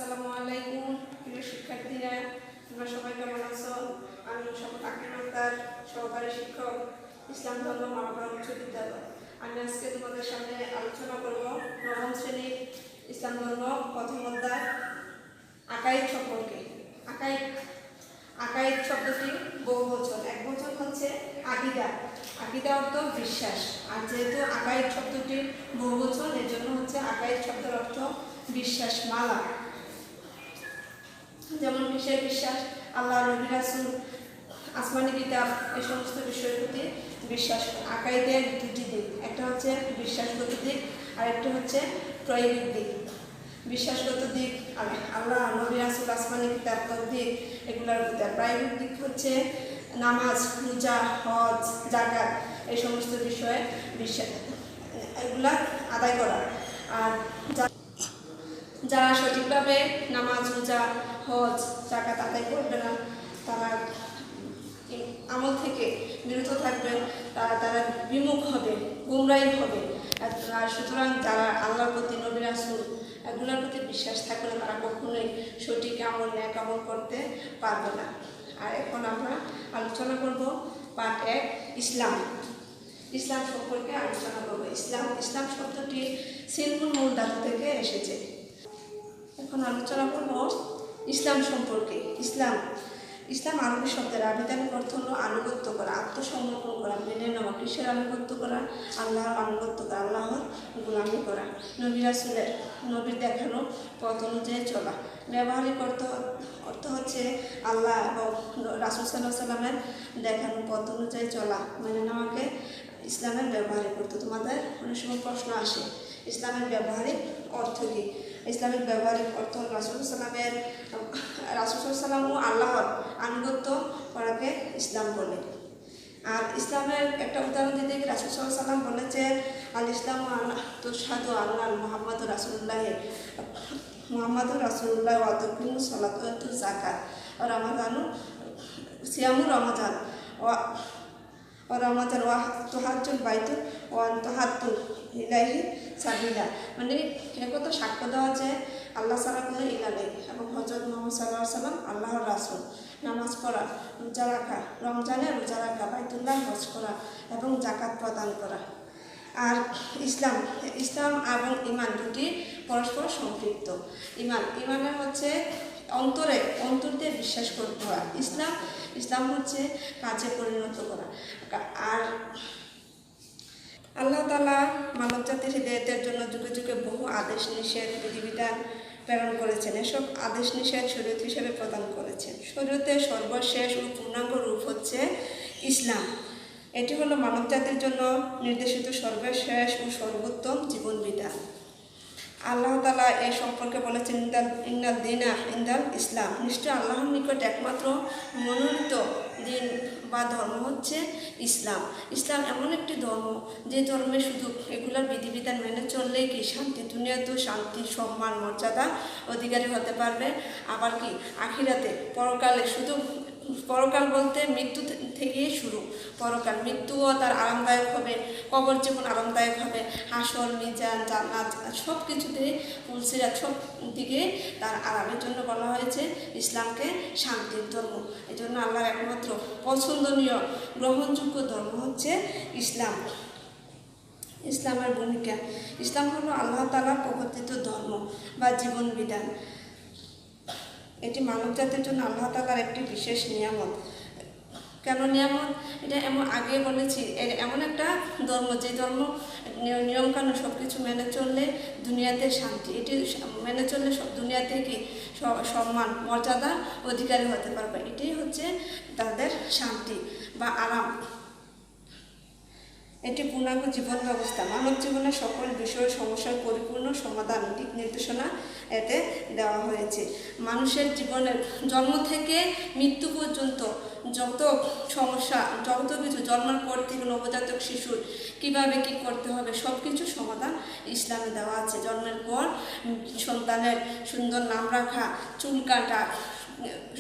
আসসালামু আলাইকুম প্রিয় শিক্ষার্থীরা, তোমরা সবাই কেমন আছো? আমি আকিম আক্তার, সহকারী শিক্ষক, ইসলাম ধর্ম মানবতা উচ্চ বিদ্যালয়। আমি আজকে তোমাদের সামনে আলোচনা করব নবম শ্রেণীর ইসলাম ধর্ম প্রথম অধ্যায় আকাইদ সম্পর্কে। আকাইদ শব্দটি বহু বচন, এক বচন হচ্ছে আকিদা। আকিদা অর্থ বিশ্বাস, আর যেহেতু আকাইদ শব্দটি বহু বচন, এর জন্য হচ্ছে আকাইদ শব্দের অর্থ বিশ্বাস মালা। যেমন কিসের বিশ্বাস? আল্লাহ, নবী, রাসূল, আসমানি কিতাব, এই সমস্ত বিষয়ের প্রতি বিশ্বাস। আকাইদের দুটি দিক, একটা হচ্ছে বিশ্বাসগত দিক আর একটা হচ্ছে প্রয়োগিক দিক। বিশ্বাসগত দিক আল্লাহ, নবী, রাসূল, আসমানি কিতাব, দিক এগুলোর প্রতি। প্রয়োগিক দিক হচ্ছে নামাজ, রোজা, হজ, যাকাত, এই সমস্ত বিষয়ে বিশ্বাস, এগুলা আদায় করা। আর যারা সঠিকভাবে নামাজ, রোজা, হজ, যাকাত আদায় করবে না, তারা আমল থেকে বিরত থাকবেন, তারা বিমুখ হবে, গুমরাহী হবে। আর সুতরাং যারা আল্লাহর প্রতি, নবী, রাসূল এগুলোর প্রতি বিশ্বাস থাকবে না, তারা কখনোই সঠিক আমল, ন্যাক আমল করতে পারবে না। আর এখন আমরা আলোচনা করব পার্ট 1 ইসলাম। ইসলাম সম্পর্কে আলোচনা করব। ইসলাম শব্দটি সিনপুর মূল ধাতু থেকে এসেছে। এখন আলোচনা করব ইসলাম সম্পর্কে। ইসলাম আরবি শব্দের আবিধানিক অর্থ হলো আনুগত্য করা, আত্মসমর্পণ করা, মেনে নেওয়া। কিসের আনুগত্য করা? আল্লাহর আনুগত্য করা, আল্লাহর গোলামি করা, নবী রাসূলের, নবীর দেখানো পথ অনুযায়ী চলা। ব্যবহারিক অর্থ হচ্ছে আল্লাহ এবং রাসূল সাল্লাল্লাহু আলাইহি সাল্লামের দেখানো পথ অনুযায়ী চলা, মেনে নেওয়াকে ইসলামের ব্যবহারিক অর্থ। তোমাদের অনেক সময় প্রশ্ন আসে, ইসলামের ব্যবহারিক অর্থ কী? ইসলামের ব্যবহারিক অর্থ রাসূল সাল্লাম ও আল্লাহর আনুগত্য করাকে ইসলাম বলে। আর ইসলামের একটা উদাহরণ দিতে গিয়ে রাসূল সাল্লাম বলেছেন, আল ইসলাম তুশহাদু আন্না মুহাম্মাদুর রাসূলুল্লাহ ওয়া তুকিমু সালাত ওয়া তুতু যাকাত ওয়া রমাদানু সিয়ামু রমাদান ওয়া তুহাজ্জুল বাইতুল ওয়া তুহাদ্দু ইলাইহি সাবিলা। মানে একথা সাক্ষ্য দেওয়া যে আল্লাহ ছাড়া কোনো ইলা নেই এবং হযরত মুহাম্মদ সাল্লাল্লাহু আলাইহি ওয়াসাল্লাম আল্লাহর রাসূল। নামাজ পড়া, রোজা রাখা, রমজানে রোজা রাখা, বাইতুল্লাহ হজ করা এবং যাকাত প্রদান করা। আর ইসলাম এবং ঈমান দুটি পরস্পর সম্পৃক্ত। ঈমানের হচ্ছে অন্তর দিয়ে বিশ্বাস করতে হয়। ইসলাম হচ্ছে কাজে পরিণত করা। আর আল্লাহ তাআলা মানব জাতির হিদায়াতের জন্য যুগে যুগে বহু আদেশ নিষেধ, বিধিবিধান প্রেরণ করেছেন। এসব আদেশ নিষেধ শরীয়ত হিসেবে প্রদান করেছেন। শরীয়তের সর্বশেষ ও পূর্ণাঙ্গ রূপ হচ্ছে ইসলাম। এটি হলো মানব জাতির জন্য নির্দেশিত সর্বশেষ ও সর্বোত্তম জীবন বিধান। আল্লাহ তাআলা এ সম্পর্কে বলেছেন, ইন্নাদ দীনা ইনদাল ইসলাম, নিশ্চয় আল্লাহর নিকট একমাত্র মনোনীত দিন বা ধর্ম হচ্ছে ইসলাম এমন একটি ধর্ম যে ধর্মে শুধু এগুলোর বিধিবিধান মেনে চললেই কি শান্তি, দুনিয়াতেও শান্তি, সম্মান, মর্যাদা অধিকারী হতে পারবে। আবার কি আখিরাতে, পরকালে, শুধু পরকাল বলতে মৃত্যু থেকেই শুরু। পরকাল, মৃত্যুও তার আরামদায়ক হবে, কবর জীবন আরামদায়ক হবে, হাসর, মিজান, জান্নাত সব কিছুতে পুলসিরাত, সব দিকে তার আরামের জন্য বলা হয়েছে ইসলামকে শান্তির ধর্ম। এই জন্য আল্লাহর একমাত্র পছন্দনীয় গ্রহণযোগ্য ধর্ম হচ্ছে ইসলাম। ইসলামের ভূমিকা। ইসলাম হলো আল্লাহ তাআলার প্রবর্তিত ধর্ম বা জীবন বিধান। এটি মানব জাতির জন্য আল্লাহ তাআলার একটি বিশেষ নিয়ামত। কেন নিয়ামত? এটা আগে বলেছি, এমন একটা ধর্ম যে ধর্ম নিয়মকানুন সব কিছু মেনে চললে দুনিয়াতে শান্তি, এটি মেনে চললে সব দুনিয়াতে কি সম্মান, মর্যাদা অধিকারী হতে পারবে। এটাই হচ্ছে তাদের শান্তি বা আরাম। এটি পূর্ণাঙ্গ জীবন ব্যবস্থা। মানব জীবনের সকল বিষয় সমস্যার পরিপূর্ণ সমাধান, দিক নির্দেশনা এতে দেওয়া হয়েছে। মানুষের জীবনের জন্ম থেকে মৃত্যু পর্যন্ত যত সমস্যা, যত কিছু, জন্মের পর থেকে নবজাতক শিশুর কিভাবে কি করতে হবে সব কিছু সমাধান ইসলামে দেওয়া আছে। জন্মের পর সন্তানের সুন্দর নাম রাখা, চুল কাটা,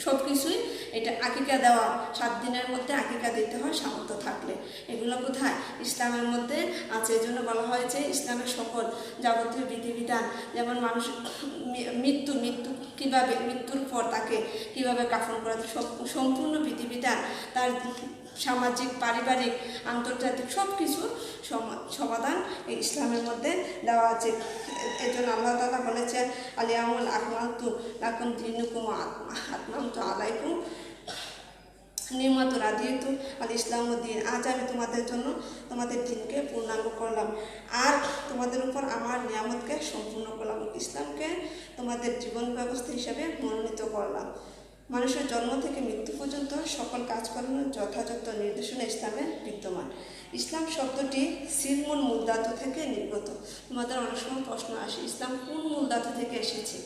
সব কিছুই এটা আকিকা দেওয়া, 7 দিনের মধ্যে আকিকা দিতে হয় সামর্থ্য থাকলে। এগুলো কোথায়? ইসলামের মধ্যে আছে। এই জন্য বলা হয়েছে ইসলামের সকল যাবতীয় বিধিবিধান, যেমন মানুষ মৃত্যু কীভাবে, মৃত্যুর পর তাকে কীভাবে কাফন করা, সম্পূর্ণ বিধিবিধান, তার সামাজিক, পারিবারিক, আন্তর্জাতিক সব কিছু সমাধান এই ইসলামের মধ্যে দেওয়া আছে। এই জন্য আল্লাহ তাআলা বলেছেন আলিয়ামুল আকমালতু লাকুম দীনুকুম আতমামতু আলাইকুম নি'মাতু রাদিয়াতু আল ইসলামুদ্দিন। আজ আমি তোমাদের জন্য তোমাদের দিনকে পূর্ণাঙ্গ করলাম আর তোমাদের উপর আমার নিয়ামতকে সম্পূর্ণ করলাম, ইসলামকে তোমাদের জীবন ব্যবস্থা হিসাবে মনোনীত করলাম। মানুষের জন্ম থেকে মৃত্যু পর্যন্ত সকল কাজকর্মের যথাযথ নির্দেশনা ইসলামে বিদ্যমান। ইসলাম শব্দটি সিলমুল মূল ধাতু থেকে নির্গত। তোমাদের অনেক সময় প্রশ্ন আসে ইসলাম কোন মূল ধাতু থেকে এসেছে?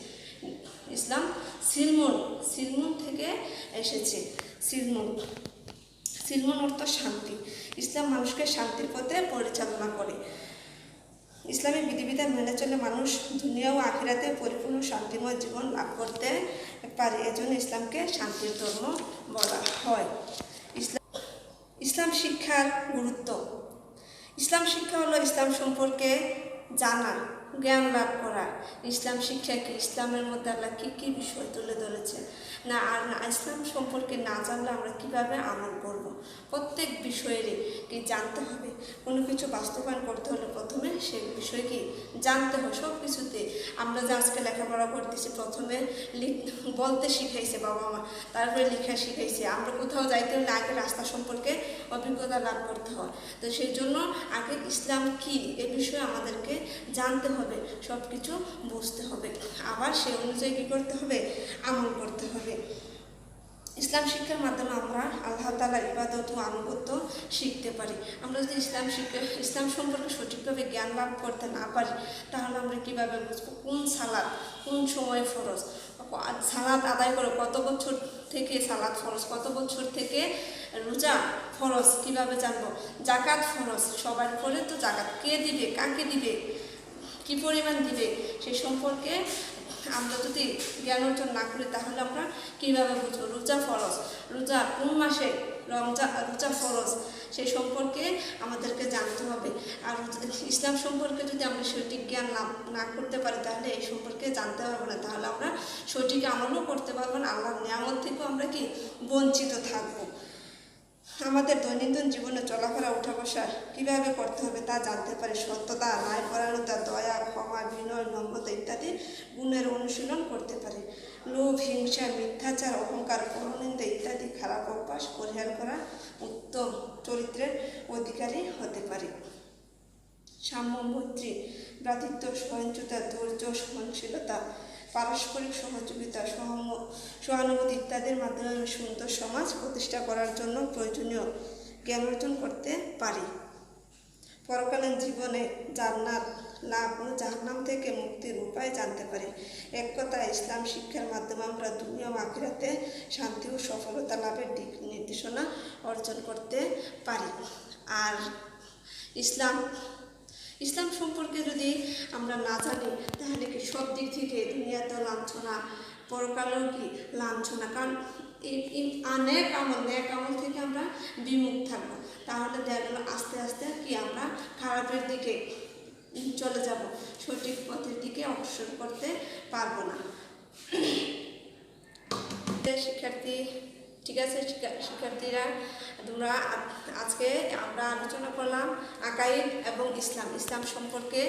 ইসলাম সিলমুল থেকে এসেছে। সিলমুল অর্থ শান্তি। ইসলাম মানুষকে শান্তির পথে পরিচালনা করে। ইসলামী বিধিবিধান মেনে চলে মানুষ দুনিয়া ও আখিরাতে পরিপূর্ণ শান্তিময় জীবন লাভ করতে পারে। এজন্য ইসলামকে শান্তির ধর্ম বলা হয়। ইসলাম শিক্ষার গুরুত্ব। ইসলাম শিক্ষা হলো ইসলাম সম্পর্কে জানা, জ্ঞান লাভ করা। ইসলাম শিক্ষা কি? ইসলামের মধ্যে আল্লাহ কী কী বিষয় তুলে ধরেছে না, আর না ইসলাম সম্পর্কে না জানলে আমরা কীভাবে আমল করব? প্রত্যেক বিষয়েরই কি জানতে হবে। কোনো কিছু বাস্তবায়ন করতে হলে প্রথমে সেই বিষয় কি জানতে হয়। সব কিছুতে আমরা যে আজকে লেখাপড়া করতেছি, প্রথমে বলতে শিখাইছে বাবা মা, তারপরে লেখা শিখাইছে। আমরা কোথাও যাইতে হলে আগে রাস্তা সম্পর্কে অভিজ্ঞতা লাভ করতে হয়। তো সেই জন্য আগে ইসলাম কি এ বিষয়ে আমাদেরকে জানতে হবে, সব কিছু বুঝতে হবে, আবার সেই অনুযায়ী কী করতে হবে? আমল করতে হবে। ইসলাম শিক্ষার মাধ্যমে আমরা আল্লাহ তাআলার ইবাদত ও আনুগত্য শিখতে পারি। আমরা যদি ইসলাম সম্পর্কে সঠিকভাবে জ্ঞান লাভ করতে না পারি, তাহলে আমরা কীভাবে বুঝবো কোন সালাত কোন সময় ফরজ, সালাত আদায় করে কত বছর থেকে সালাত ফরজ, কত বছর থেকে রোজা ফরজ কীভাবে জানবো? জাকাত ফরজ সবার করে, তো জাকাত কে দিবে, কাকে দিবে, কী পরিমাণ দিবে, সে সম্পর্কে আমরা যদি জ্ঞান অর্জন না করি তাহলে আমরা কীভাবে বুঝবো? রোজা ফরজ, রোজা কোন মাসে রোজা ফরজ, সেই সম্পর্কে আমাদেরকে জানতে হবে। আর ইসলাম সম্পর্কে যদি আমরা সঠিক জ্ঞান লাভ না করতে পারি তাহলে এই সম্পর্কে জানতে পারবো না, তাহলে আমরা সঠিক আমলও করতে পারবো না, আল্লাহর নিয়ামত থেকেও আমরা কি বঞ্চিত থাকবো। আমাদের দৈনন্দিন জীবনে চলাফেরা উঠা বসা কীভাবে করতে হবে তা জানতে পারি। সত্যতা, ন্যায়পরায়ণতা, দয়া, ক্ষমা, বিনয়, নম্রতা ইত্যাদি গুণের অনুশীলন করতে পারি। লোভ, হিংসা, মিথ্যাচার, অহংকার, পরনিন্দা ইত্যাদি খারাপ অভ্যাস পরিহার করা উত্তম চরিত্রের অধিকারী হতে পারি। সাম্য, মৈত্রী, ভ্রাতৃত্ব, সহিষ্ণুতা, ধৈর্য, সহনশীলতা, পারস্পরিক সহযোগিতা, সহানুভূতি ইত্যাদির মাধ্যমে আমি সুন্দর সমাজ প্রতিষ্ঠা করার জন্য প্রয়োজনীয় জ্ঞান অর্জন করতে পারি। পরকালীন জীবনে জান্নাত লাভ ও জাহান্নাম থেকে মুক্তির উপায় জানতে পারি। এক কথায় ইসলাম শিক্ষার মাধ্যমে আমরা দুনিয়া ও আখিরাতে শান্তি ও সফলতা লাভের দিক নির্দেশনা অর্জন করতে পারি। আর ইসলাম সম্পর্কে যদি আমরা না জানি তাহলে কি সব দিক থেকে দুনিয়াতেও লাঞ্ছনা, পরকালেও কি লাঞ্ছনা, কারণ নেক আমল থেকে আমরা বিমুখ থাকবো। তাহলে দেখা গেল আস্তে আস্তে কি আমরা খারাপের দিকে চলে যাব, সঠিক পথের দিকে অগ্রসর করতে পারবো না। শিক্ষার্থী, ঠিক আছে শিক্ষার্থীরা, তোমরা আজকে আমরা আলোচনা করলাম আকাইদ এবং ইসলাম সম্পর্কে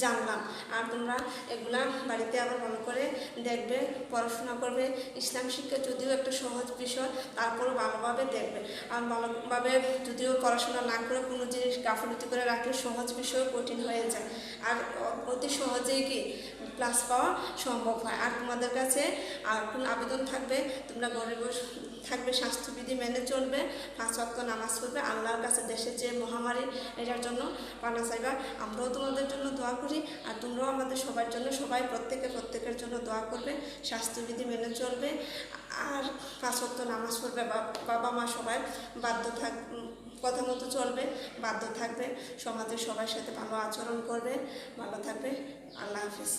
জানলাম। আর তোমরা এগুলা বাড়িতে আবার ভালো করে দেখবে, পড়াশোনা করবে। ইসলাম শিক্ষা যদিও একটা সহজ বিষয়, তারপরও ভালোভাবে দেখবে। আর ভালোভাবে যদিও পড়াশোনা না করে কোনো জিনিস গাফিলতি করে রাখলে সহজ বিষয় কঠিন হয়ে যায়, আর অতি সহজেই কি ক্লাস পাওয়া সম্ভব হয়। আর তোমাদের কাছে আর কোনো আবেদন থাকবে, তোমরা ঘরে বসে থাকবে, স্বাস্থ্যবিধি মেনে চলবে, 5 ওয়াক্ত নামাজ পড়বে, আল্লাহর কাছে দেশের যে মহামারী এটার জন্য পানা চাইবা। আমরাও তোমাদের জন্য দোয়া করি, আর তোমরাও আমাদের সবার জন্য, সবাই প্রত্যেকের জন্য দোয়া করবে, স্বাস্থ্যবিধি মেনে চলবে, আর 5 ওয়াক্ত নামাজ পড়বে। বাবা মা সবাই কথা মতো চলবে, বাধ্য থাকবে, সমাজের সবার সাথে ভালো আচরণ করবে। ভালো থাকবে। আল্লাহ হাফিজ।